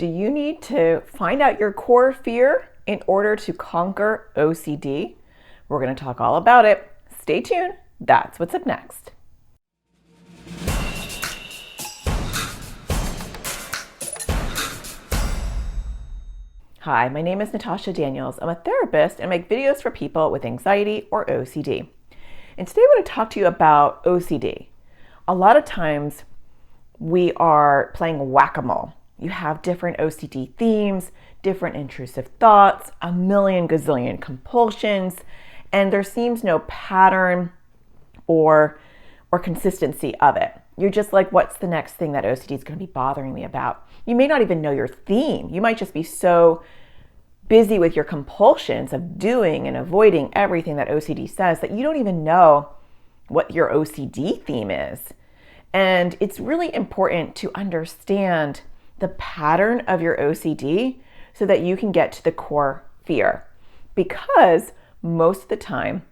Do you need to find out your core fear in order to conquer OCD? We're going to talk all about it. Stay tuned. That's what's up next. Hi, my name is Natasha Daniels. I'm a therapist and make videos for people with anxiety or OCD. And today I want to talk to you about OCD. A lot of times we are playing whac-a-mole. You have different OCD themes, different intrusive thoughts, a million gazillion compulsions, and there seems no pattern or consistency of it. You're just like, what's the next thing that OCD is going to be bothering me about? You may not even know your theme. You might just be so busy with your compulsions of doing and avoiding everything that OCD says that you don't even know what your OCD theme is. And it's really important to understand the pattern of your OCD so that you can get to the core fear. Because most of the time,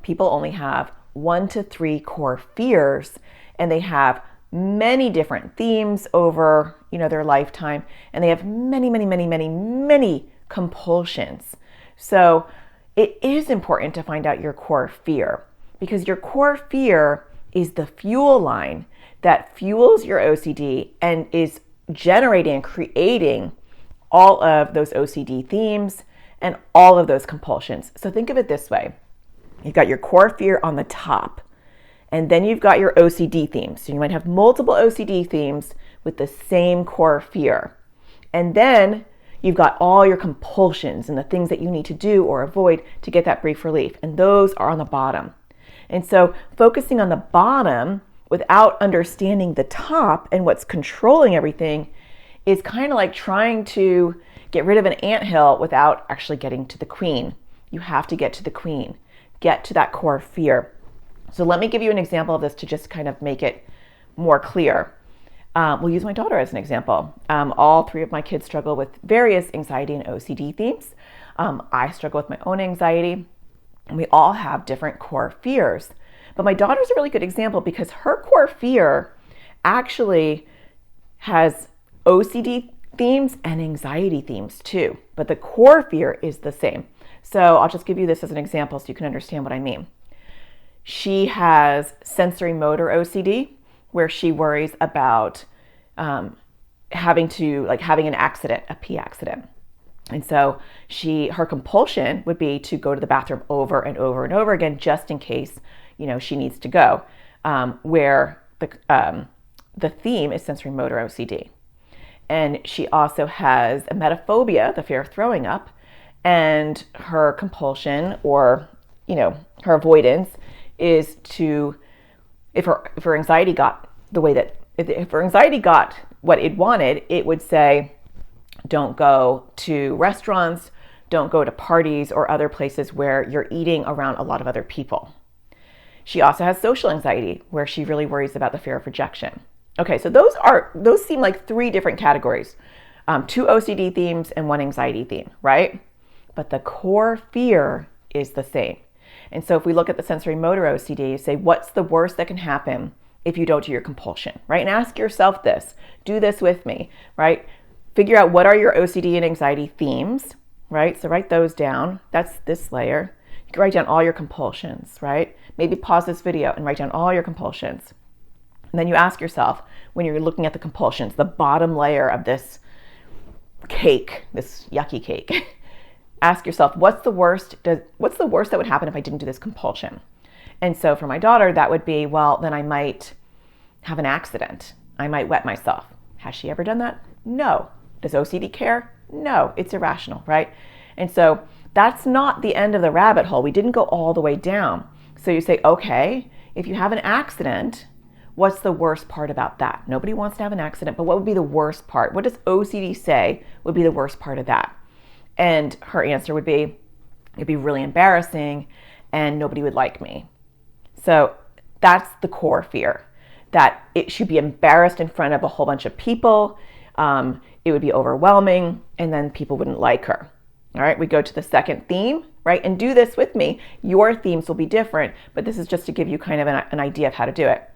people only have 1 to 3 core fears, and they have many different themes over, their lifetime, and they have many compulsions. So it is important to find out your core fear, because your core fear is the fuel line that fuels your OCD and is generating and creating all of those OCD themes and all of those compulsions. So think of it this way. You've got your core fear on the top, and then you've got your OCD themes. So you might have multiple OCD themes with the same core fear. And then you've got all your compulsions and the things that you need to do or avoid to get that brief relief. And those are on the bottom. And so focusing on the bottom without understanding the top and what's controlling everything is kind of like trying to get rid of an anthill without actually getting to the queen. You have to get to the queen, get to that core fear. So let me give you an example of this to just kind of make it more clear. We'll use my daughter as an example. All 3 of my kids struggle with various anxiety and OCD themes. I struggle with my own anxiety, and we all have different core fears. But my daughter's a really good example because her core fear actually has OCD themes and anxiety themes too, but the core fear is the same. So I'll just give you this as an example so you can understand what I mean. She has sensory motor OCD, where she worries about having an accident, a pee accident. And so her compulsion would be to go to the bathroom over and over and over again, just in case, she needs to go, where the theme is sensory motor OCD. And she also has emetophobia, the fear of throwing up, and her compulsion or, her avoidance is to, if her anxiety got if her anxiety got what it wanted, it would say, don't go to restaurants, don't go to parties or other places where you're eating around a lot of other people. She also has social anxiety, where she really worries about the fear of rejection. Okay, so those seem like 3 different categories, 2 OCD themes and 1 anxiety theme, right? But the core fear is the same. And so if we look at the sensory motor OCD, you say, what's the worst that can happen if you don't do your compulsion, right? And ask yourself this, do this with me, right? Figure out what are your OCD and anxiety themes, right? So write those down. That's this layer. You can write down all your compulsions, right? Maybe pause this video and write down all your compulsions. And then you ask yourself, when you're looking at the compulsions, the bottom layer of this cake, this yucky cake, ask yourself, what's the worst that would happen if I didn't do this compulsion? And so for my daughter, that would be, well, then I might have an accident. I might wet myself. Has she ever done that? No. Does OCD care? No, it's irrational, right? And so that's not the end of the rabbit hole. We didn't go all the way down. So you say, okay, if you have an accident, what's the worst part about that? Nobody wants to have an accident, but what would be the worst part? What does OCD say would be the worst part of that? And her answer would be, it'd be really embarrassing and nobody would like me. So that's the core fear, that it should be embarrassed in front of a whole bunch of people. It would be overwhelming, and then people wouldn't like her. All right, we go to the second theme, right? And do this with me. Your themes will be different, but this is just to give you kind of an idea of how to do it.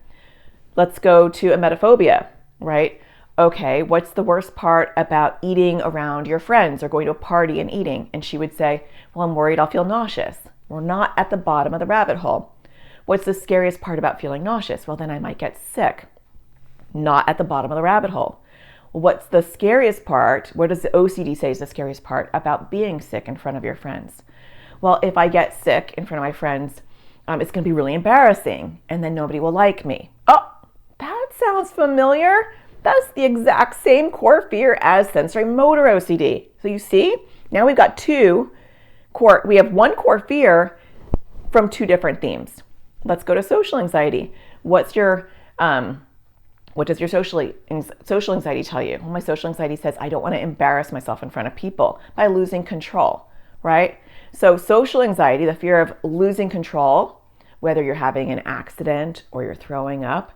Let's go to emetophobia, right? okay, what's the worst part about eating around your friends or going to a party and eating? And she would say, well, I'm worried I'll feel nauseous. We're not at the bottom of the rabbit hole. What's the scariest part about feeling nauseous? Well, then I might get sick. Not at the bottom of the rabbit hole. What's the scariest part? What does the OCD say is the scariest part about being sick in front of your friends? Well, if I get sick in front of my friends, it's going to be really embarrassing, and then nobody will like me. Oh, that sounds familiar. That's the exact same core fear as sensory motor OCD. So you see, now we've got we have one core fear from two different themes. Let's go to social anxiety. What does your social anxiety tell you? Well, my social anxiety says I don't want to embarrass myself in front of people by losing control, right? So social anxiety, the fear of losing control, whether you're having an accident or you're throwing up,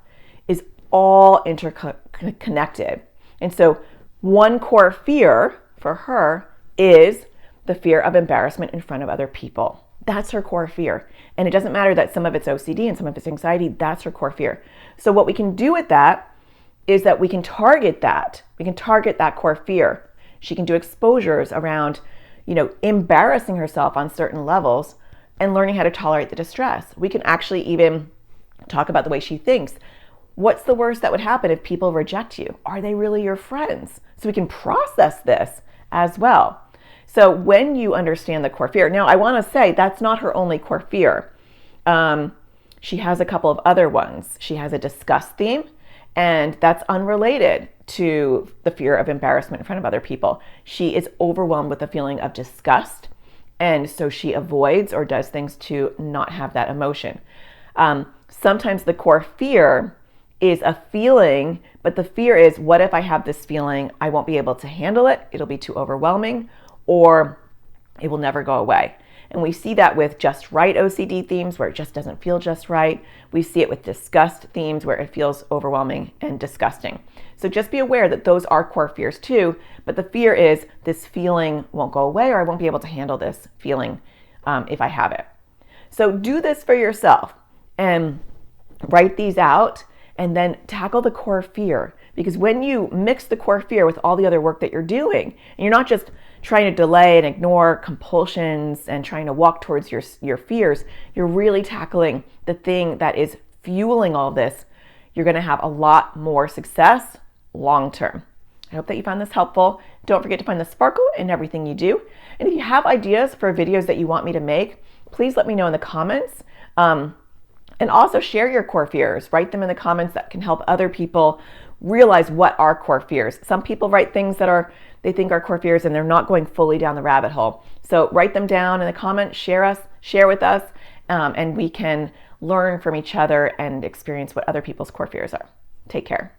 is all interconnected. And so one core fear for her is the fear of embarrassment in front of other people. That's her core fear. And it doesn't matter that some of it's OCD and some of it's anxiety, that's her core fear. So what we can do with that is that we can target that. We can target that core fear. She can do exposures around, embarrassing herself on certain levels and learning how to tolerate the distress. We can actually even talk about the way she thinks. What's the worst that would happen if people reject you? Are they really your friends? So we can process this as well. So when you understand the core fear, now I want to say that's not her only core fear. She has a couple of other ones. She has a disgust theme, and that's unrelated to the fear of embarrassment in front of other people. She is overwhelmed with a feeling of disgust, and so she avoids or does things to not have that emotion. Sometimes the core fear is a feeling, but the fear is, what if I have this feeling, I won't be able to handle it, it'll be too overwhelming, or it will never go away. And we see that with just right OCD themes where it just doesn't feel just right. We see it with disgust themes where it feels overwhelming and disgusting. So just be aware that those are core fears too, but the fear is this feeling won't go away, or I won't be able to handle this feeling if I have it. So do this for yourself and write these out and then tackle the core fear. Because when you mix the core fear with all the other work that you're doing, and you're not just trying to delay and ignore compulsions and trying to walk towards your fears, you're really tackling the thing that is fueling all this. You're going to have a lot more success long term. I hope that you found this helpful. Don't forget to find the sparkle in everything you do. And if you have ideas for videos that you want me to make, please let me know in the comments. And also share your core fears. Write them in the comments. That can help other people realize what are core fears. Some people write things that they think are core fears and they're not going fully down the rabbit hole. So write them down in the comments, share with us, and we can learn from each other and experience what other people's core fears are. Take care.